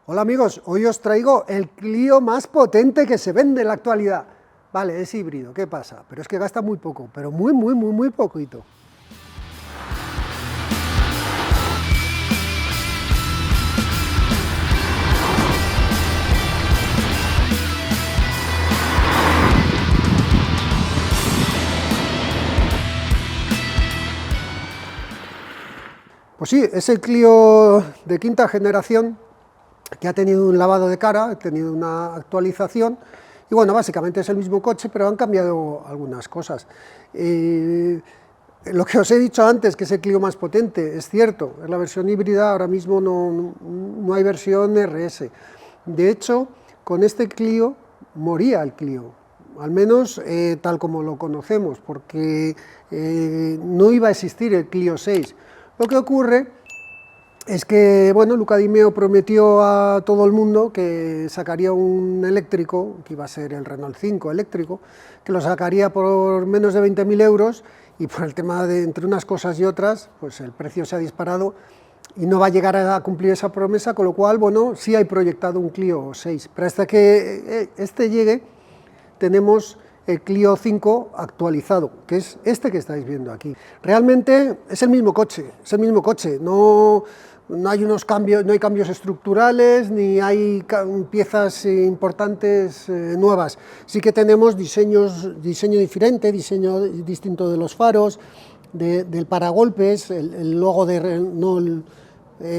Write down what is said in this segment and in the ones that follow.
Hola amigos, hoy os traigo el Clio más potente que se vende en la actualidad. Vale, es híbrido, ¿qué pasa? Pero es que gasta muy poco, pero muy poquito. Pues sí, es el Clio de quinta generación que ha tenido un lavado de cara, ha tenido una actualización, y bueno, básicamente es el mismo coche, pero han cambiado algunas cosas. Lo que os he dicho antes, que es el Clio más potente, es cierto, es la versión híbrida, ahora mismo no hay versión RS. De hecho, con este Clio moría el Clio, al menos tal como lo conocemos, porque no iba a existir el Clio 6. Lo que ocurre es que, bueno, Luca Di Meo prometió a todo el mundo que sacaría un eléctrico, que iba a ser el Renault 5 eléctrico, que lo sacaría por menos de 20.000 euros, y por el tema de entre unas cosas y otras, pues el precio se ha disparado y no va a llegar a cumplir esa promesa, con lo cual, bueno, sí hay proyectado un Clio 6, pero hasta que este llegue, tenemos el Clio 5 actualizado, que es este que estáis viendo aquí. Realmente es el mismo coche, no hay unos cambios, no hay cambios estructurales, ni hay piezas importantes nuevas. Sí que tenemos diseño diferente, diseño distinto de los faros, del paragolpes, el logo de Renault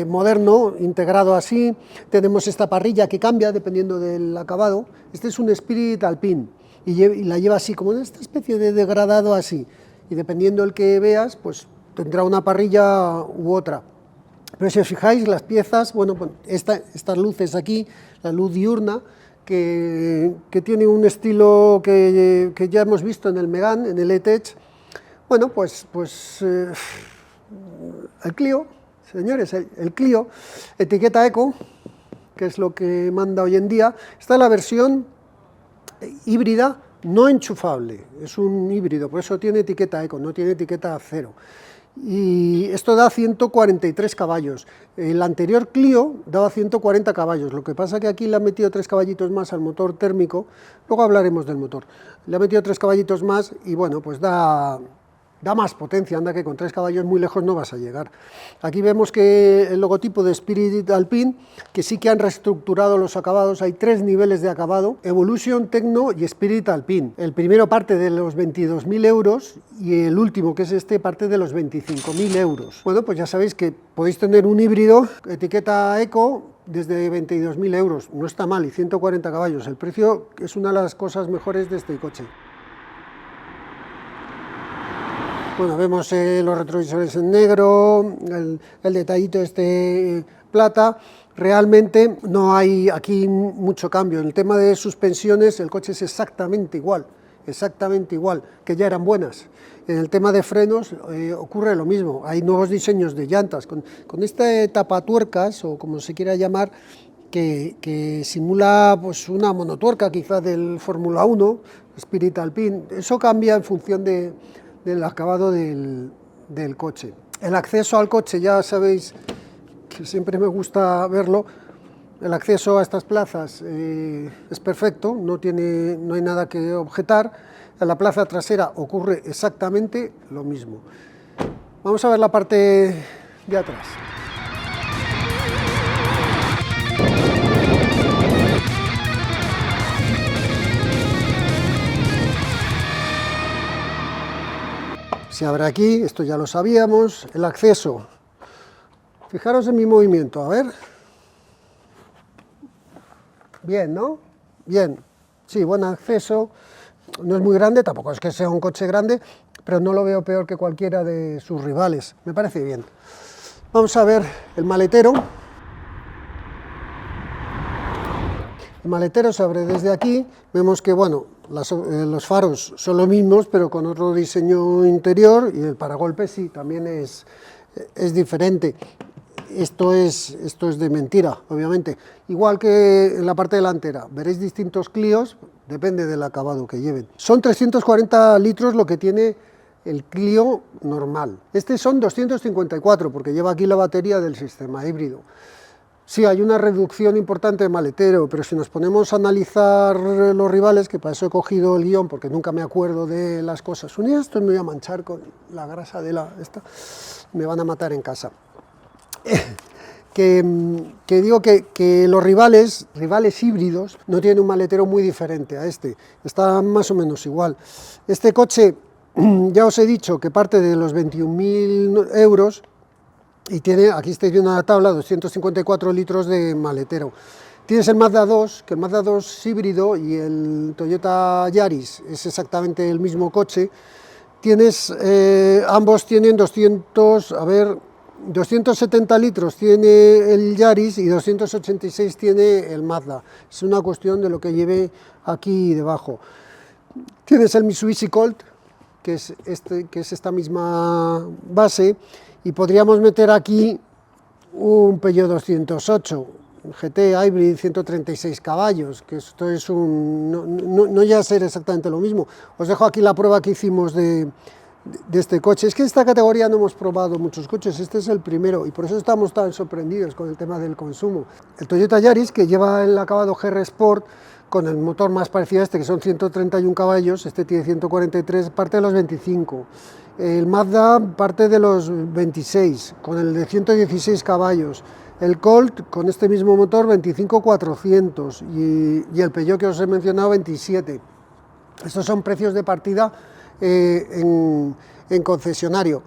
moderno, integrado así. Tenemos esta parrilla que cambia dependiendo del acabado. Este es un Spirit Alpine y la lleva así, como esta especie de degradado así, y dependiendo del que veas, pues tendrá una parrilla u otra. Pero si os fijáis, las piezas, bueno, estas luces aquí, la luz diurna, que tiene un estilo que ya hemos visto en el Megane, en el E-Tech. Bueno, el Clio, señores, el Clio, etiqueta Eco, que es lo que manda hoy en día. Está en la versión híbrida no enchufable, es un híbrido, por eso tiene etiqueta Eco, no tiene etiqueta cero. Y esto da 143 caballos. El anterior Clio daba 140 caballos, lo que pasa que aquí le han metido 3 caballitos más al motor térmico, luego hablaremos del motor. Le han metido 3 caballitos más y bueno, pues da más potencia, anda que con 3 caballos muy lejos no vas a llegar. Aquí vemos que el logotipo de Spirit Alpine, que sí que han reestructurado los acabados, hay 3 niveles de acabado: Evolution, Tecno y Spirit Alpine. El primero parte de los 22.000 euros y el último, que es este, parte de los 25.000 euros. Bueno, pues ya sabéis que podéis tener un híbrido, etiqueta Eco, desde 22.000 euros, no está mal, y 140 caballos. El precio es una de las cosas mejores de este coche. Bueno, vemos los retrovisores en negro, el detallito este plata. Realmente no hay aquí mucho cambio. En el tema de suspensiones el coche es exactamente igual, que ya eran buenas. En el tema de frenos ocurre lo mismo, hay nuevos diseños de llantas, con este tapatuercas, o como se quiera llamar, que simula pues una monotuerca quizás del Fórmula 1, Spirit Alpine. Eso cambia en función del acabado del coche. El acceso al coche, ya sabéis que siempre me gusta verlo, el acceso a estas plazas es perfecto, no hay nada que objetar. En la plaza trasera ocurre exactamente lo mismo. Vamos a ver la parte de atrás. Se abre aquí, esto ya lo sabíamos. El acceso, fijaros en mi movimiento, a ver. Bien, ¿no? Bien, sí, buen acceso, no es muy grande, tampoco es que sea un coche grande, pero no lo veo peor que cualquiera de sus rivales, me parece bien. Vamos a ver el maletero. El maletero se abre desde aquí, vemos que, bueno, los faros son los mismos, pero con otro diseño interior, y el paragolpe sí, también es diferente. Esto es de mentira, obviamente. Igual que en la parte delantera, veréis distintos Clios, depende del acabado que lleven. Son 340 litros lo que tiene el Clio normal. Este son 254, porque lleva aquí la batería del sistema híbrido. Sí, hay una reducción importante de maletero, pero si nos ponemos a analizar los rivales, que para eso he cogido el guión, porque nunca me acuerdo de las cosas. Un día esto me voy a manchar con la grasa de esta, me van a matar en casa. Que digo que los rivales híbridos no tienen un maletero muy diferente a este, está más o menos igual. Este coche, ya os he dicho que parte de los 21.000 euros, y tiene, aquí estáis viendo la tabla, 254 litros de maletero. Tienes el Mazda 2, que el Mazda 2 es híbrido y el Toyota Yaris es exactamente el mismo coche. Ambos tienen 270 litros tiene el Yaris y 286 tiene el Mazda. Es una cuestión de lo que lleve aquí debajo. Tienes el Mitsubishi Colt, que es esta misma base, y podríamos meter aquí un Peugeot 208, un GT Hybrid 136 caballos, que esto es no llega a ser exactamente lo mismo. Os dejo aquí la prueba que hicimos de este coche. Es que en esta categoría no hemos probado muchos coches, este es el primero, y por eso estamos tan sorprendidos con el tema del consumo. El Toyota Yaris, que lleva el acabado GR Sport, con el motor más parecido a este, que son 131 caballos, este tiene 143, parte de los 25. El Mazda parte de los 26, con el de 116 caballos. El Colt, con este mismo motor, 25.400, y el Peugeot que os he mencionado, 27. Estos son precios de partida en concesionario.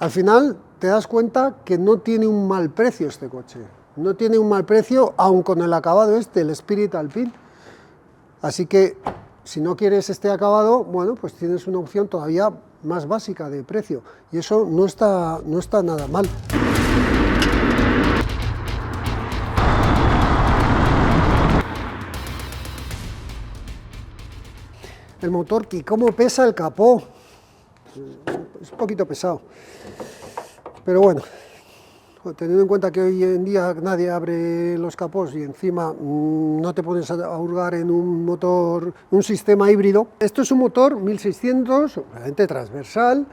Al final te das cuenta que no tiene un mal precio este coche. No tiene un mal precio, aun con el acabado el Spirit Alpine. Así que, si no quieres este acabado, bueno, pues tienes una opción todavía más básica de precio, y eso no está nada mal. El motor, que cómo pesa el capó, es un poquito pesado, pero bueno, teniendo en cuenta que hoy en día nadie abre los capós y encima no te pones a hurgar en un motor, un sistema híbrido. Esto es un motor 1600, obviamente transversal,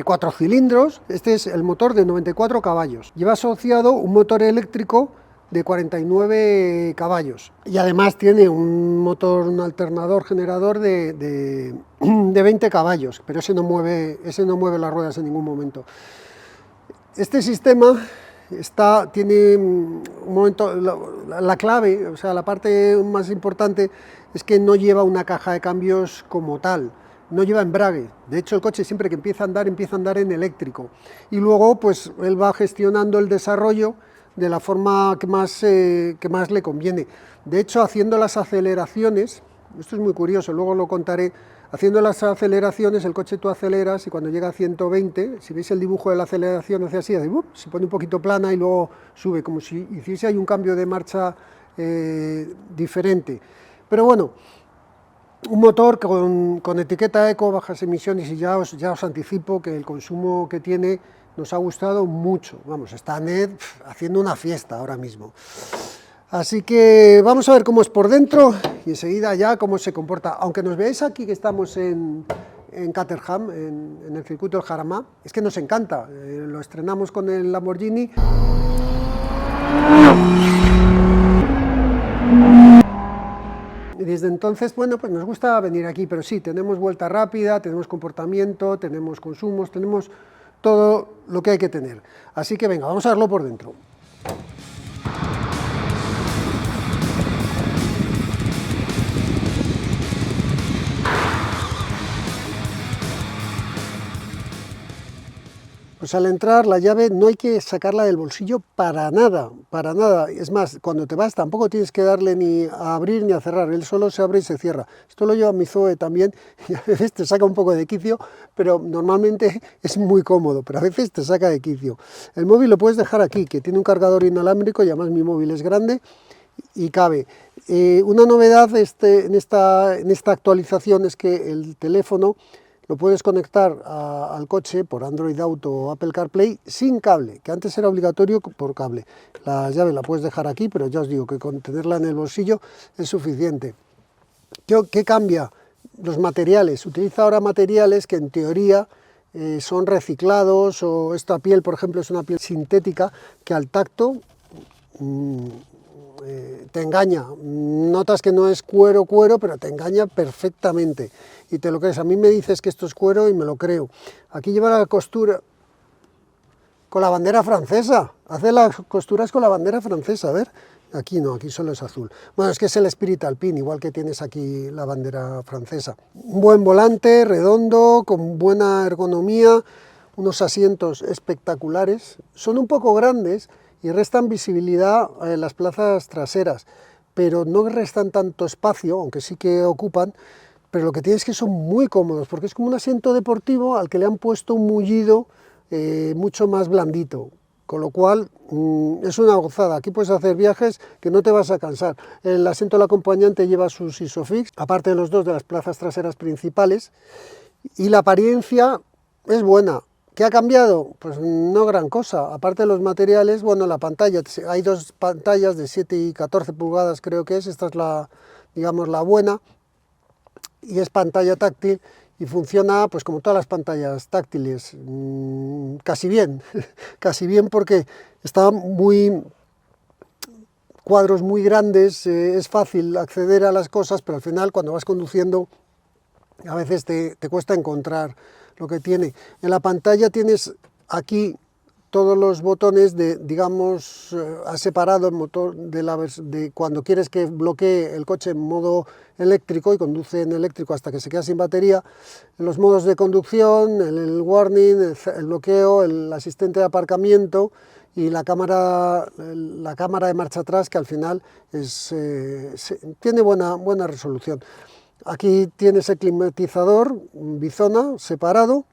4 cilindros. Este es el motor de 94 caballos. Lleva asociado un motor eléctrico de 49 caballos y además tiene un alternador generador de 20 caballos, pero ese no mueve las ruedas en ningún momento. Este sistema tiene un momento, la clave, o sea, la parte más importante es que no lleva una caja de cambios como tal, no lleva embrague. De hecho, el coche siempre que empieza a andar en eléctrico, y luego pues él va gestionando el desarrollo de la forma que más le conviene. De hecho, haciendo las aceleraciones, esto es muy curioso, luego lo contaré. Haciendo las aceleraciones, el coche tú aceleras y cuando llega a 120, si veis el dibujo de la aceleración hace así, se pone un poquito plana y luego sube, como si hiciese ahí un cambio de marcha diferente. Pero bueno, un motor con etiqueta eco, bajas emisiones, y ya os anticipo que el consumo que tiene nos ha gustado mucho. Vamos, está NED haciendo una fiesta ahora mismo. Así que vamos a ver cómo es por dentro y enseguida ya cómo se comporta. Aunque nos veáis aquí que estamos en Caterham, en el circuito del Jarama, es que nos encanta. Lo estrenamos con el Lamborghini. Y desde entonces, bueno, pues nos gusta venir aquí, pero sí, tenemos vuelta rápida, tenemos comportamiento, tenemos consumos, tenemos todo lo que hay que tener. Así que venga, vamos a verlo por dentro. Pues al entrar la llave no hay que sacarla del bolsillo para nada, para nada. Es más, cuando te vas tampoco tienes que darle ni a abrir ni a cerrar, él solo se abre y se cierra. Esto lo lleva mi Zoe también, y a veces te saca un poco de quicio, pero normalmente es muy cómodo, pero a veces te saca de quicio. El móvil lo puedes dejar aquí, que tiene un cargador inalámbrico, y además mi móvil es grande y cabe. Una novedad en esta actualización es que el teléfono lo puedes conectar al coche por Android Auto o Apple CarPlay sin cable, que antes era obligatorio por cable. La llave la puedes dejar aquí, pero ya os digo que con tenerla en el bolsillo es suficiente. ¿Qué cambia? Los materiales. Utiliza ahora materiales que en teoría son reciclados, o esta piel, por ejemplo, es una piel sintética que al tacto te engaña, notas que no es cuero, pero te engaña perfectamente y te lo crees. A mí me dices que esto es cuero y me lo creo. Aquí lleva la costura con la bandera francesa, hace las costuras con la bandera francesa, a ver, aquí no, aquí solo es azul. Bueno, es que es el Spirit Alpine, igual que tienes aquí la bandera francesa. Un buen volante, redondo, con buena ergonomía, unos asientos espectaculares, son un poco grandes y restan visibilidad en las plazas traseras, pero no restan tanto espacio, aunque sí que ocupan, pero lo que tienes es que son muy cómodos, porque es como un asiento deportivo al que le han puesto un mullido mucho más blandito, con lo cual es una gozada. Aquí puedes hacer viajes que no te vas a cansar. El asiento del acompañante lleva sus Isofix, aparte de los dos de las plazas traseras principales, y la apariencia es buena. ¿Qué ha cambiado? Pues no gran cosa, aparte de los materiales, bueno, la pantalla, hay dos pantallas de 7 y 14 pulgadas creo que es, esta es la, digamos, la buena, y es pantalla táctil, y funciona pues como todas las pantallas táctiles, casi bien, casi bien porque está muy, cuadros muy grandes, es fácil acceder a las cosas, pero al final cuando vas conduciendo a veces te cuesta encontrar lo que tiene. En la pantalla tienes aquí todos los botones de, digamos, ha separado el motor de cuando quieres que bloquee el coche en modo eléctrico y conduce en eléctrico hasta que se queda sin batería, los modos de conducción, el warning, el bloqueo, el asistente de aparcamiento y la cámara de marcha atrás, que al final tiene buena resolución. Aquí tienes el climatizador, bizona, separado,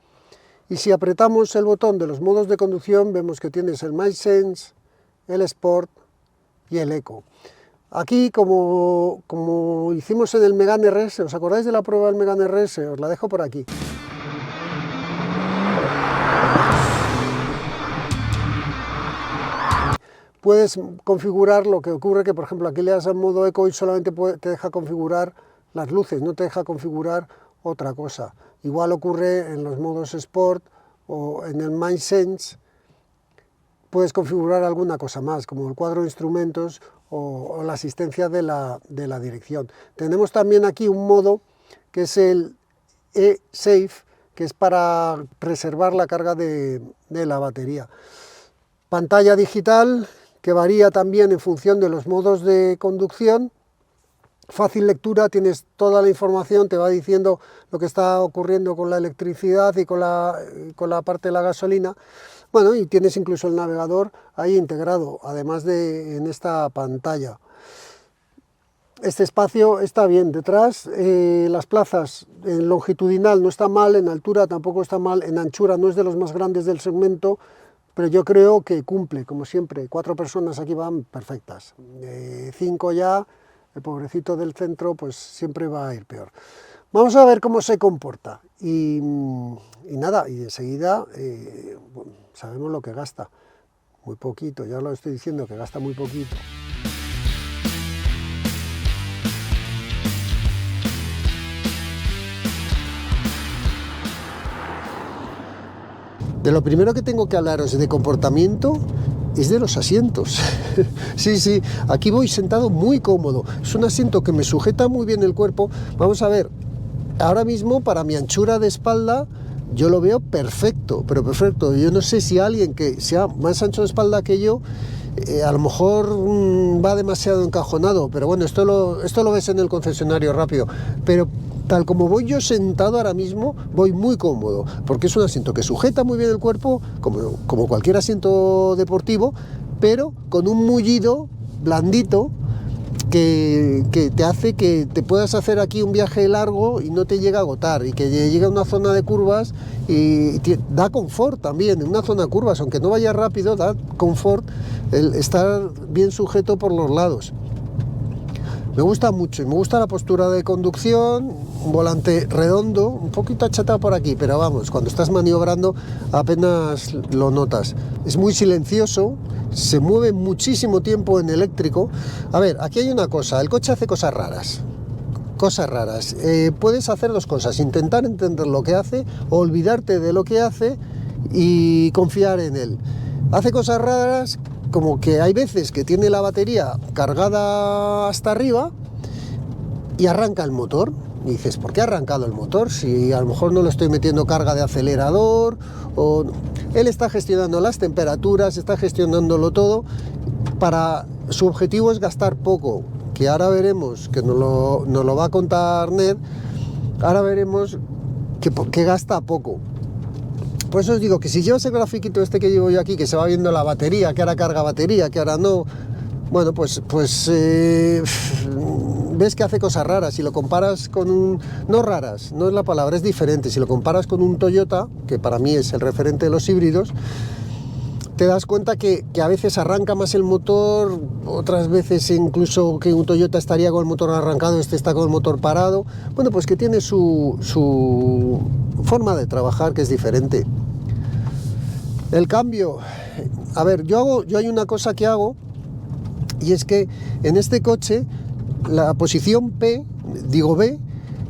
y si apretamos el botón de los modos de conducción vemos que tienes el MySense, el Sport y el Eco. Aquí, como hicimos en el Megane RS, ¿os acordáis de la prueba del Megane RS? Os la dejo por aquí. Puedes configurar lo que ocurre, que por ejemplo aquí le das al modo Eco y solamente te deja configurar las luces, no te deja configurar otra cosa. Igual ocurre en los modos Sport o en el MySense, puedes configurar alguna cosa más, como el cuadro de instrumentos o la asistencia de la dirección. Tenemos también aquí un modo que es el eSafe, que es para preservar la carga de la batería. Pantalla digital que varía también en función de los modos de conducción. Fácil lectura, tienes toda la información, te va diciendo lo que está ocurriendo con la electricidad y con la parte de la gasolina. Bueno, y tienes incluso el navegador ahí integrado, además de en esta pantalla. Este espacio está bien detrás, las plazas en longitudinal no está mal, en altura tampoco está mal, en anchura no es de los más grandes del segmento, pero yo creo que cumple, como siempre. 4 personas aquí van perfectas, 5 ya. El pobrecito del centro pues siempre va a ir peor. Vamos a ver cómo se comporta y nada, y enseguida sabemos lo que gasta, muy poquito, ya lo estoy diciendo que gasta muy poquito. De lo primero que tengo que hablaros de comportamiento es de los asientos. Sí, aquí voy sentado muy cómodo, es un asiento que me sujeta muy bien el cuerpo. Vamos a ver, ahora mismo para mi anchura de espalda yo lo veo perfecto, pero perfecto. Yo no sé si alguien que sea más ancho de espalda que yo, a lo mejor va demasiado encajonado, pero bueno, esto lo ves en el concesionario rápido, pero tal como voy yo sentado ahora mismo, voy muy cómodo, porque es un asiento que sujeta muy bien el cuerpo, como cualquier asiento deportivo, pero con un mullido blandito que te hace que te puedas hacer aquí un viaje largo y no te llega a agotar, y que llegue a una zona de curvas y da confort también, en una zona de curvas, aunque no vaya rápido, da confort el estar bien sujeto por los lados. Me gusta mucho, y me gusta la postura de conducción, un volante redondo, un poquito achatado por aquí, pero vamos, cuando estás maniobrando apenas lo notas. Es muy silencioso, se mueve muchísimo tiempo en eléctrico. A ver, aquí hay una cosa, el coche hace cosas raras. Puedes hacer dos cosas: intentar entender lo que hace, o olvidarte de lo que hace y confiar en él. Hace cosas raras como que hay veces que tiene la batería cargada hasta arriba y arranca el motor. Y dices, ¿por qué ha arrancado el motor? Si a lo mejor no le estoy metiendo carga de acelerador, o él está gestionando las temperaturas, está gestionándolo todo. Su objetivo es gastar poco, que ahora veremos, que nos lo va a contar Ned, ahora veremos que gasta poco. Por eso os digo que si llevas el grafiquito este que llevo yo aquí, que se va viendo la batería, que ahora carga batería, que ahora no, bueno, pues ves que hace cosas raras. Si lo comparas con no raras, no es la palabra, es diferente. Si lo comparas con un Toyota, que para mí es el referente de los híbridos, te das cuenta que a veces arranca más el motor, otras veces incluso que un Toyota estaría con el motor arrancado, este está con el motor parado. Bueno, pues que tiene su forma de trabajar, que es diferente. El cambio, a ver, yo hay una cosa que hago, y es que en este coche la posición B,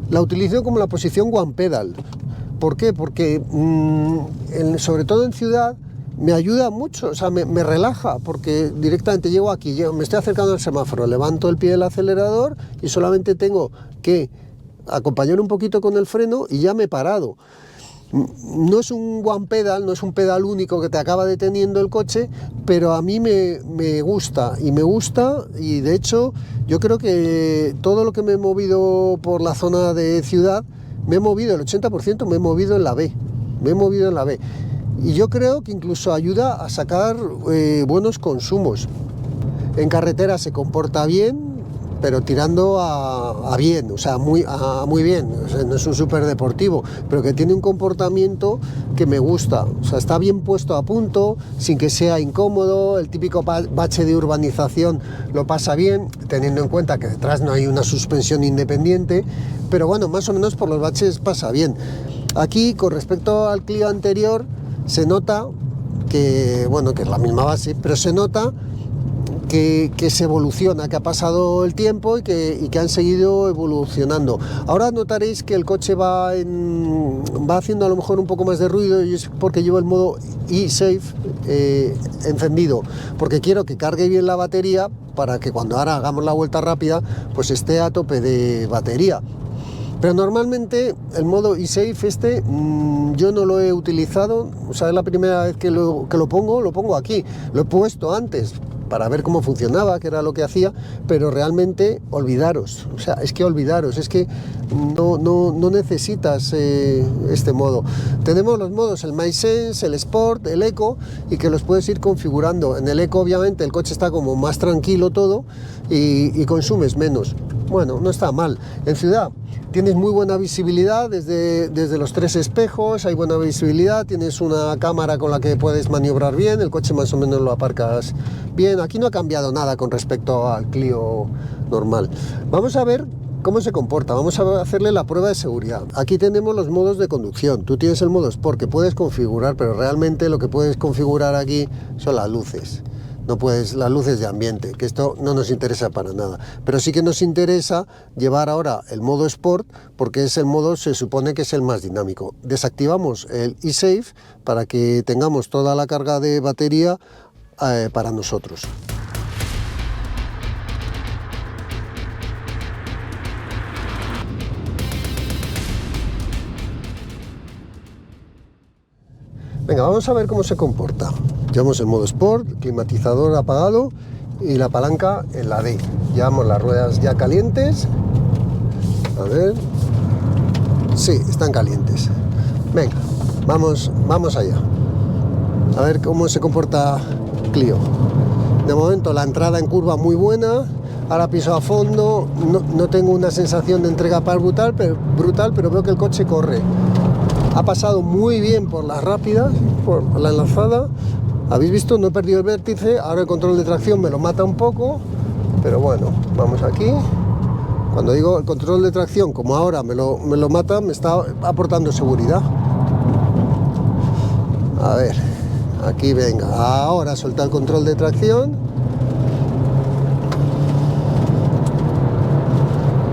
la utilizo como la posición one pedal. ¿Por qué? Porque sobre todo en ciudad me ayuda mucho, o sea, me relaja, porque directamente llego aquí, me estoy acercando al semáforo, levanto el pie del acelerador y solamente tengo que acompañar un poquito con el freno y ya me he parado. No es un one pedal, no es un pedal único que te acaba deteniendo el coche, pero a mí me gusta, y de hecho yo creo que todo lo que me he movido por la zona de ciudad, me he movido, el 80% me he movido en la B, y yo creo que incluso ayuda a sacar buenos consumos. En carretera se comporta bien, pero tirando a bien, o sea, muy bien. O sea, no es un súper deportivo, pero que tiene un comportamiento que me gusta. O sea, está bien puesto a punto, sin que sea incómodo. El típico bache de urbanización lo pasa bien, teniendo en cuenta que detrás no hay una suspensión independiente, pero bueno, más o menos por los baches pasa bien. Aquí, con respecto al Clio anterior, se nota que, bueno, que es la misma base, pero se nota que se evoluciona, que ha pasado el tiempo y que han seguido evolucionando. Ahora notaréis que el coche va haciendo a lo mejor un poco más de ruido, y es porque llevo el modo eSafe encendido, porque quiero que cargue bien la batería para que cuando ahora hagamos la vuelta rápida pues esté a tope de batería. Pero normalmente el modo eSafe yo no lo he utilizado, o sea, es la primera vez que lo pongo aquí. Lo he puesto antes para ver cómo funcionaba, qué era lo que hacía, pero realmente olvidaros, o sea, es que no necesitas este modo. Tenemos los modos, el MySense, el Sport, el Eco, y que los puedes ir configurando. En el Eco obviamente el coche está como más tranquilo todo y consumes menos. Bueno, no está mal. En ciudad tienes muy buena visibilidad desde los 3 espejos, hay buena visibilidad, tienes una cámara con la que puedes maniobrar bien, el coche más o menos lo aparcas bien. Aquí no ha cambiado nada con respecto al Clio normal. Vamos a ver cómo se comporta, vamos a hacerle la prueba de seguridad. Aquí tenemos los modos de conducción. Tú tienes el modo Sport que puedes configurar, pero realmente lo que puedes configurar aquí son las luces. No puedes, las luces de ambiente, que esto no nos interesa para nada, pero sí que nos interesa llevar ahora el modo Sport, porque es el modo, se supone que es el más dinámico. Desactivamos el eSafe para que tengamos toda la carga de batería para nosotros. Venga, vamos a ver cómo se comporta. Llevamos el modo Sport, climatizador apagado y la palanca en la D. Llevamos las ruedas ya calientes. A ver. Sí, están calientes. Venga, vamos allá. A ver cómo se comporta Clio. De momento la entrada en curva muy buena. Ahora piso a fondo. No tengo una sensación de entrega brutal, pero veo que el coche corre. Ha pasado muy bien por las rápidas, por la enlazada. Habéis visto, no he perdido el vértice. Ahora el control de tracción me lo mata un poco, pero bueno, vamos aquí. Cuando digo el control de tracción, como ahora me lo mata, me está aportando seguridad. A ver, aquí venga, ahora suelta el control de tracción.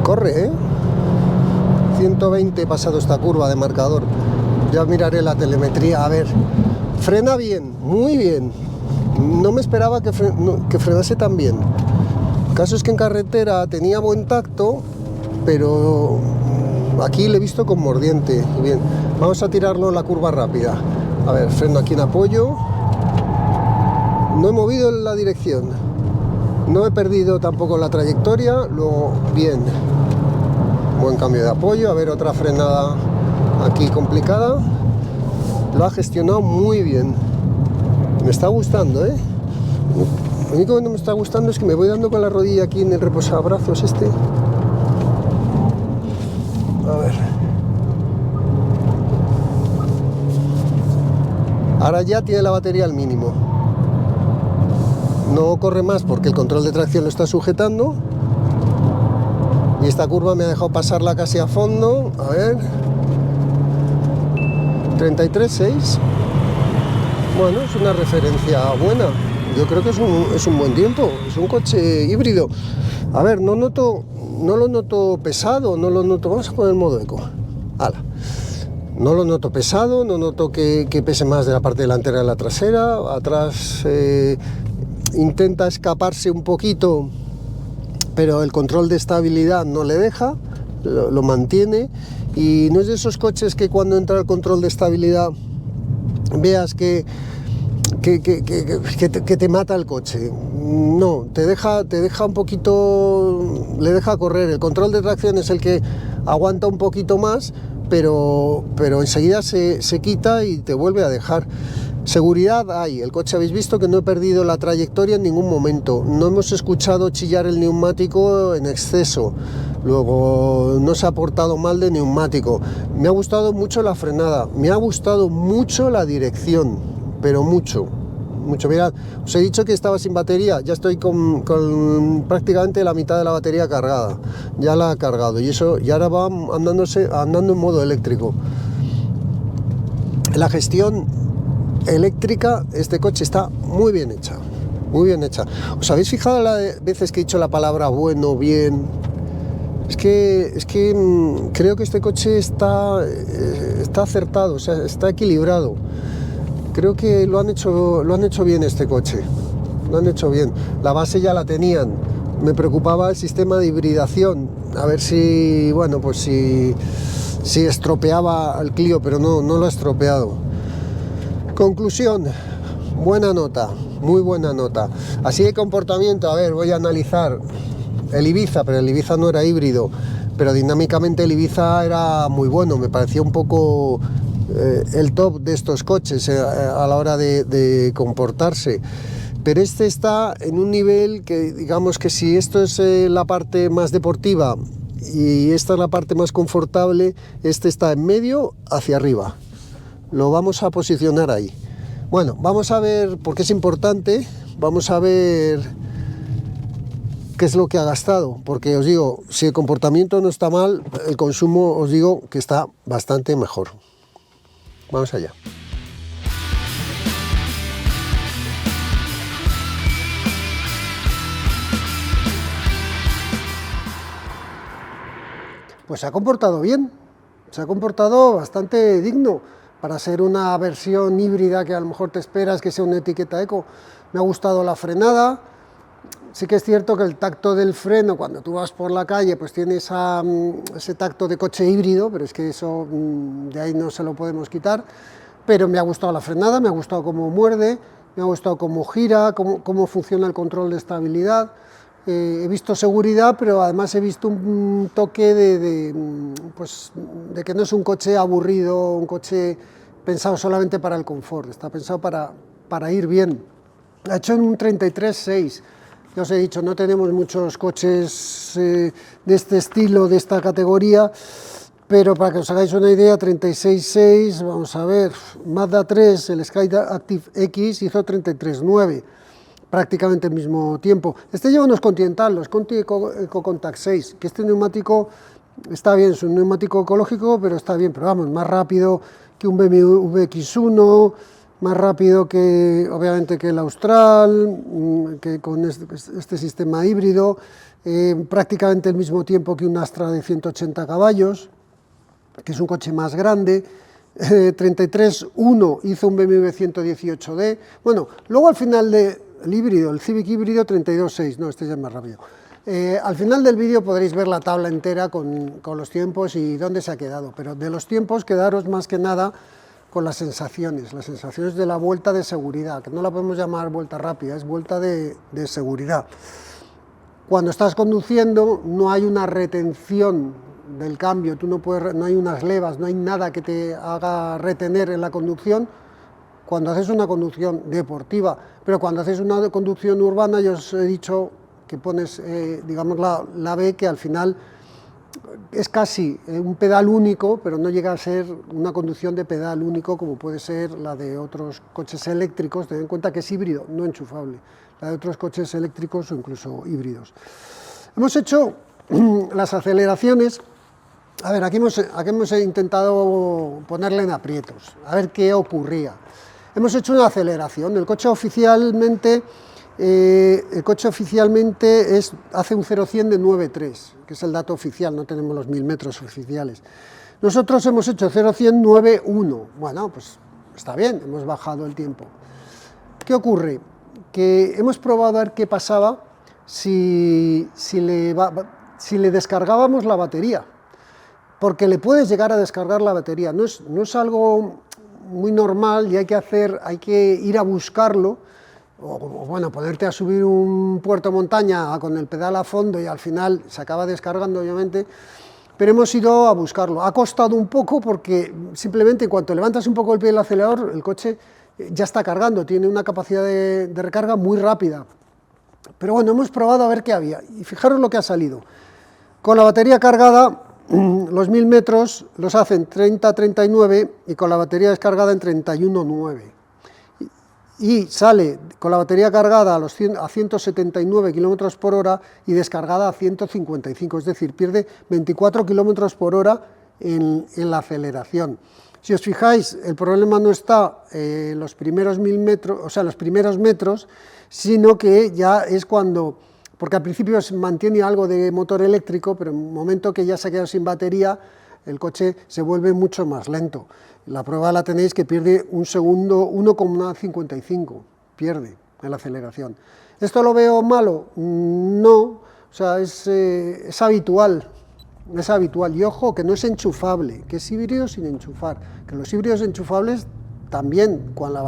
Corre, ¿eh? 120 pasado esta curva de marcador. Ya miraré la telemetría, a ver. Frena bien, muy bien. no me esperaba que frenase tan bien. El caso es que en carretera tenía buen tacto, pero aquí le he visto con mordiente. Bien, vamos a tirarlo en la curva rápida. A ver, freno aquí en apoyo. No he movido la dirección, no he perdido tampoco la trayectoria, luego bien. Buen cambio de apoyo, a ver, otra frenada aquí complicada. Lo ha gestionado muy bien. Me está gustando, ¿eh? Lo único que no me está gustando es que me voy dando con la rodilla aquí en el reposabrazos este. A ver. Ahora ya tiene la batería al mínimo. No corre más porque el control de tracción lo está sujetando. Y esta curva me ha dejado pasarla casi a fondo. A ver. 33,6. Bueno, es una referencia buena. Yo creo que es un buen tiempo. Es un coche híbrido. A ver, no lo noto pesado, no lo noto... Vamos a poner el modo eco. Hala. No lo noto pesado, no noto que pese más de la parte delantera de la trasera. Atrás intenta escaparse un poquito, pero el control de estabilidad no le deja, lo mantiene. Y no es de esos coches que cuando entra el control de estabilidad veas que te mata el coche. No, te deja un poquito, le deja correr. El control de tracción es el que aguanta un poquito más, pero enseguida se quita y te vuelve a dejar. Seguridad hay. El coche habéis visto que no he perdido la trayectoria en ningún momento. No hemos escuchado chillar el neumático en exceso. Luego no se ha portado mal de neumático. Me ha gustado mucho la frenada. Me ha gustado mucho la dirección, pero mucho. Mirad, os he dicho que estaba sin batería. Ya estoy con prácticamente la mitad de la batería cargada. Ya la ha cargado y ahora va andando en modo eléctrico. La gestión eléctrica, este coche está muy bien hecha, muy bien hecha. ¿Os habéis fijado las veces que he dicho la palabra bueno, bien? Es que creo que este coche está acertado, o sea, está equilibrado. Creo que lo han hecho bien este coche, lo han hecho bien. La base ya la tenían. Me preocupaba el sistema de hibridación, a ver si, bueno, pues si estropeaba el Clio, pero no lo ha estropeado. Conclusión, buena nota, muy buena nota. Así de comportamiento, a ver, voy a analizar el Ibiza, pero el Ibiza no era híbrido, pero dinámicamente el Ibiza era muy bueno, me parecía un poco el top de estos coches a la hora de comportarse. Pero este está en un nivel que, digamos que si esto es la parte más deportiva y esta es la parte más confortable, este está en medio hacia arriba. Lo vamos a posicionar ahí. Bueno, vamos a ver, porque es importante, vamos a ver qué es lo que ha gastado, porque os digo, si el comportamiento no está mal, el consumo os digo que está bastante mejor. Vamos allá. Pues se ha comportado bien, se ha comportado bastante digno para ser una versión híbrida que a lo mejor te esperas que sea una etiqueta eco. Me ha gustado la frenada. Sí que es cierto que el tacto del freno, cuando tú vas por la calle, pues tiene ese tacto de coche híbrido, pero es que eso de ahí no se lo podemos quitar. Pero me ha gustado la frenada, me ha gustado cómo muerde, me ha gustado cómo gira, cómo funciona el control de estabilidad. He visto seguridad, pero además he visto un toque de que no es un coche aburrido, un coche pensado solamente para el confort, está pensado para ir bien. Ha hecho en un 33,6. Ya os he dicho, no tenemos muchos coches de este estilo, de esta categoría, pero para que os hagáis una idea, 36,6, vamos a ver, Mazda 3, el Skyactiv X hizo 33,9, prácticamente el mismo tiempo. Este lleva unos Continental, los Conti EcoContact 6, que este neumático está bien, es un neumático ecológico, pero está bien, pero vamos, más rápido que un BMW X1, más rápido que, obviamente, que el Austral, que con este sistema híbrido, prácticamente el mismo tiempo que un Astra de 180 caballos, que es un coche más grande, 33.1 hizo un BMW 118D. Bueno, luego al final del híbrido, el Civic híbrido 32.6, no, este ya es más rápido. Al final del vídeo podréis ver la tabla entera con los tiempos y dónde se ha quedado, pero de los tiempos quedaros más que nada con las sensaciones de la vuelta de seguridad, que no la podemos llamar vuelta rápida, es vuelta de seguridad. Cuando estás conduciendo no hay una retención del cambio, no hay unas levas, no hay nada que te haga retener en la conducción cuando haces una conducción deportiva, pero cuando haces una conducción urbana, yo os he dicho que pones, digamos, la B, que al final es casi un pedal único, pero no llega a ser una conducción de pedal único como puede ser la de otros coches eléctricos. Ten en cuenta que es híbrido, no enchufable, la de otros coches eléctricos o incluso híbridos. Hemos hecho las aceleraciones. A ver, aquí hemos intentado ponerle en aprietos, a ver qué ocurría. Hemos hecho una aceleración. El coche oficialmente hace un 0-100 de 9.3, que es el dato oficial, no tenemos los 1000 metros oficiales. Nosotros hemos hecho 0-100 9.1. Bueno, pues está bien, hemos bajado el tiempo. ¿Qué ocurre? Que hemos probado a ver qué pasaba si le descargábamos la batería, porque le puedes llegar a descargar la batería. No es algo muy normal y hay que ir a buscarlo, o bueno, ponerte a subir un puerto montaña con el pedal a fondo y al final se acaba descargando, obviamente, pero hemos ido a buscarlo. Ha costado un poco porque simplemente en cuanto levantas un poco el pie del acelerador, el coche ya está cargando, tiene una capacidad de recarga muy rápida. Pero bueno, hemos probado a ver qué había, y fijaros lo que ha salido. Con la batería cargada, los 1000 metros los hacen 30-39 y con la batería descargada en 31-9. Y sale con la batería cargada a 179 km por hora y descargada a 155, es decir, pierde 24 km por hora en la aceleración. Si os fijáis, el problema no está en los primeros 1000 metros, o sea, los primeros metros, sino que ya es cuando, porque al principio se mantiene algo de motor eléctrico, pero en el momento que ya se ha quedado sin batería, el coche se vuelve mucho más lento. La prueba la tenéis que pierde un segundo, 1,55, pierde en la aceleración. ¿Esto lo veo malo? No, o sea, es habitual. Es habitual, y ojo, que no es enchufable, que es híbrido sin enchufar, que los híbridos enchufables también, cuando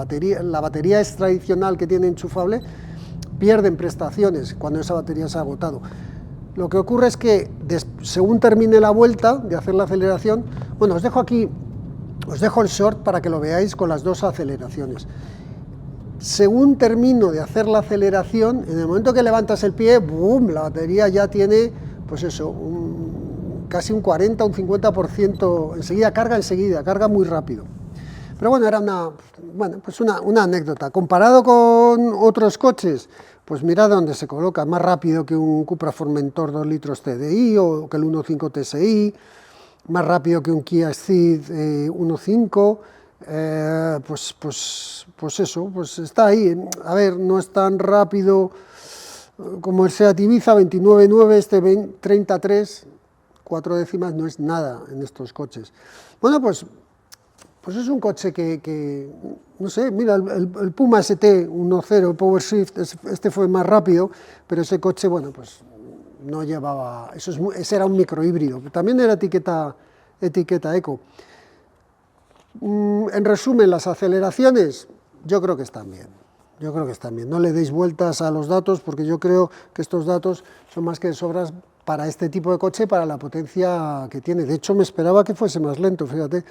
la batería es tradicional que tiene enchufable, pierden prestaciones cuando esa batería se ha agotado. Lo que ocurre es que según termine la vuelta de hacer la aceleración, bueno, os dejo aquí, os dejo el short para que lo veáis con las dos aceleraciones. Según termino de hacer la aceleración, en el momento que levantas el pie, ¡boom!, la batería ya tiene, pues eso, casi un 40, un 50%, enseguida, carga muy rápido. Pero bueno, era una anécdota. Comparado con otros coches, pues mirad dónde se coloca, más rápido que un Cupra Formentor 2 litros TDI o que el 1.5 TSI, más rápido que un Kia Ceed 1.5, pues eso, pues está ahí. A ver, no es tan rápido como el Seat Ibiza 29.9, este 30.3, 4 décimas no es nada en estos coches. Bueno, pues es un coche que no sé, mira, el Puma ST 1.0 Power Shift, este fue más rápido, pero ese coche, bueno, pues no llevaba, ese era un microhíbrido, también era etiqueta eco. En resumen, las aceleraciones, yo creo que están bien. No le deis vueltas a los datos, porque yo creo que estos datos son más que de sobras para este tipo de coche, para la potencia que tiene. De hecho, me esperaba que fuese más lento, fíjate.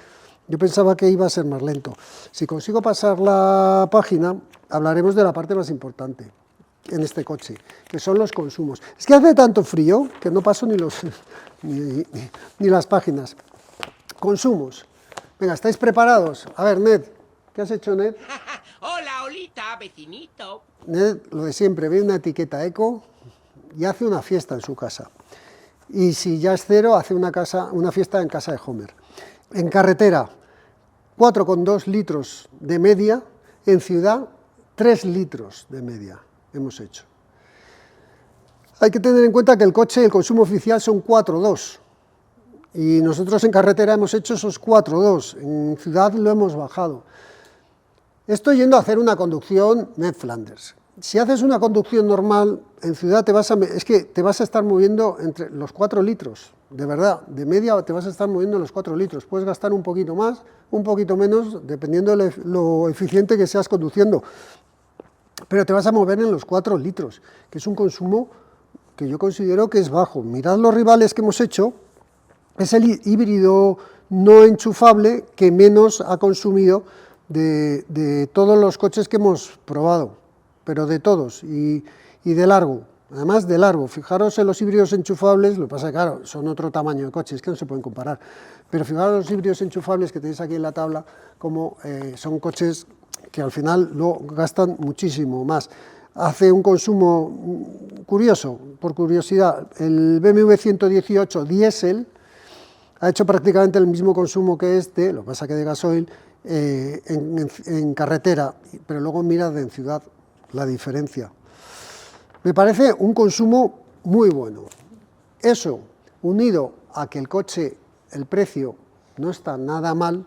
Yo pensaba que iba a ser más lento. Si consigo pasar la página, hablaremos de la parte más importante en este coche, que son los consumos. Es que hace tanto frío que no paso ni las páginas. Consumos. Venga, ¿estáis preparados? A ver, Ned, ¿qué has hecho, Ned? Hola, Olita, vecinito. Ned, lo de siempre, ve una etiqueta eco y hace una fiesta en su casa. Y si ya es cero, hace una fiesta en casa de Homer. En carretera, 4,2 litros de media, en ciudad, 3 litros de media hemos hecho. Hay que tener en cuenta que el coche, el consumo oficial son 4,2, Y nosotros en carretera hemos hecho esos 4,2, en ciudad lo hemos bajado. Estoy yendo a hacer una conducción Ned Flanders. Si haces una conducción normal, en ciudad te vas a estar moviendo entre los 4 litros, de verdad, de media te vas a estar moviendo los 4 litros. Puedes gastar un poquito más, un poquito menos, dependiendo de lo eficiente que seas conduciendo, pero te vas a mover en los 4 litros, que es un consumo que yo considero que es bajo. Mirad los rivales que hemos hecho, es el híbrido no enchufable que menos ha consumido de todos los coches que hemos probado, pero de todos, y de largo, además de largo. Fijaros en los híbridos enchufables, lo que pasa es que claro, son otro tamaño de coches, que no se pueden comparar, pero fijaros los híbridos enchufables que tenéis aquí en la tabla, como son coches que al final lo gastan muchísimo más. Hace un consumo curioso, por curiosidad, el BMW 118 diésel ha hecho prácticamente el mismo consumo que este, lo que pasa que de gasoil, en carretera, pero luego mirad en ciudad la diferencia. Me parece un consumo muy bueno. Eso, unido a que el coche, el precio, no está nada mal.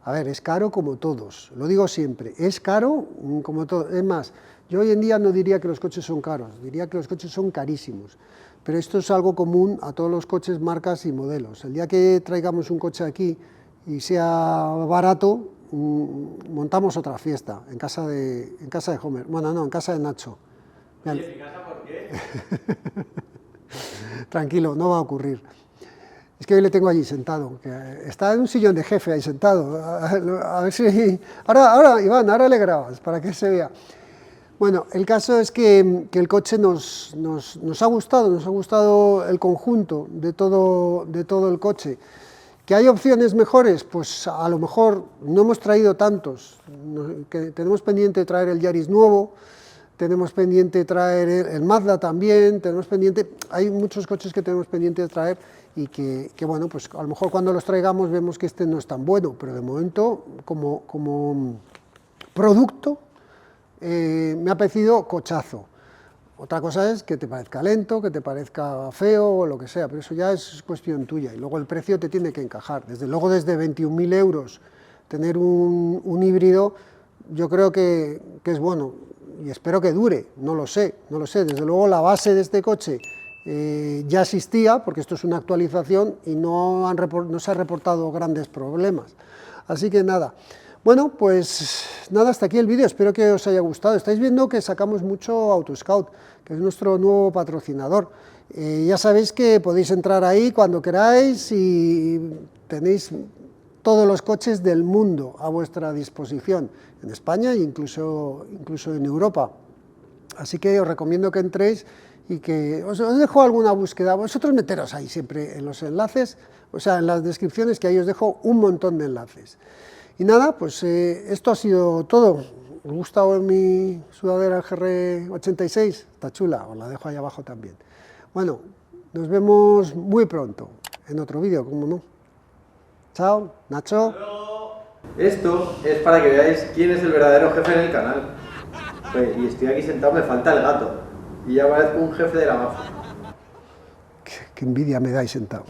A ver, es caro como todos, lo digo siempre, es caro como todos. Es más, yo hoy en día no diría que los coches son caros, diría que los coches son carísimos. Pero esto es algo común a todos los coches, marcas y modelos. El día que traigamos un coche aquí y sea barato, montamos otra fiesta en casa de Homer. Bueno, no, en casa de Nacho. Oye, ¿en casa por qué? Tranquilo, no va a ocurrir. Es que hoy le tengo allí sentado, que está en un sillón de jefe ahí sentado. A ver si... Ahora, Iván, ahora le grabas para que se vea. Bueno, el caso es que el coche nos ha gustado el conjunto de todo el coche. ¿Que hay opciones mejores? Pues a lo mejor no hemos traído tantos, que tenemos pendiente traer el Yaris nuevo, tenemos pendiente traer el Mazda también, hay muchos coches que tenemos pendiente de traer y que bueno, pues a lo mejor cuando los traigamos vemos que este no es tan bueno, pero de momento como producto me ha parecido cochazo. Otra cosa es que te parezca lento, que te parezca feo o lo que sea, pero eso ya es cuestión tuya. Y luego el precio te tiene que encajar. Desde luego, desde 21.000 euros, tener un híbrido, yo creo que es bueno. Y espero que dure, no lo sé. Desde luego, la base de este coche ya existía, porque esto es una actualización y no se han reportado grandes problemas. Así que nada. Bueno, pues nada, hasta aquí el vídeo, espero que os haya gustado. Estáis viendo que sacamos mucho AutoScout, que es nuestro nuevo patrocinador. Ya sabéis que podéis entrar ahí cuando queráis y tenéis todos los coches del mundo a vuestra disposición, en España e incluso en Europa. Así que os recomiendo que entréis y que os dejo alguna búsqueda. Vosotros meteros ahí siempre en los enlaces, o sea, en las descripciones, que ahí os dejo un montón de enlaces. Y nada, pues esto ha sido todo. ¿Os gusta mi sudadera GR86? Está chula, os la dejo ahí abajo también. Bueno, nos vemos muy pronto en otro vídeo, como no. Chao, Nacho. Esto es para que veáis quién es el verdadero jefe en el canal. Y estoy aquí sentado, me falta el gato. Y ya parezco un jefe de la mafia. Qué envidia me dais sentado.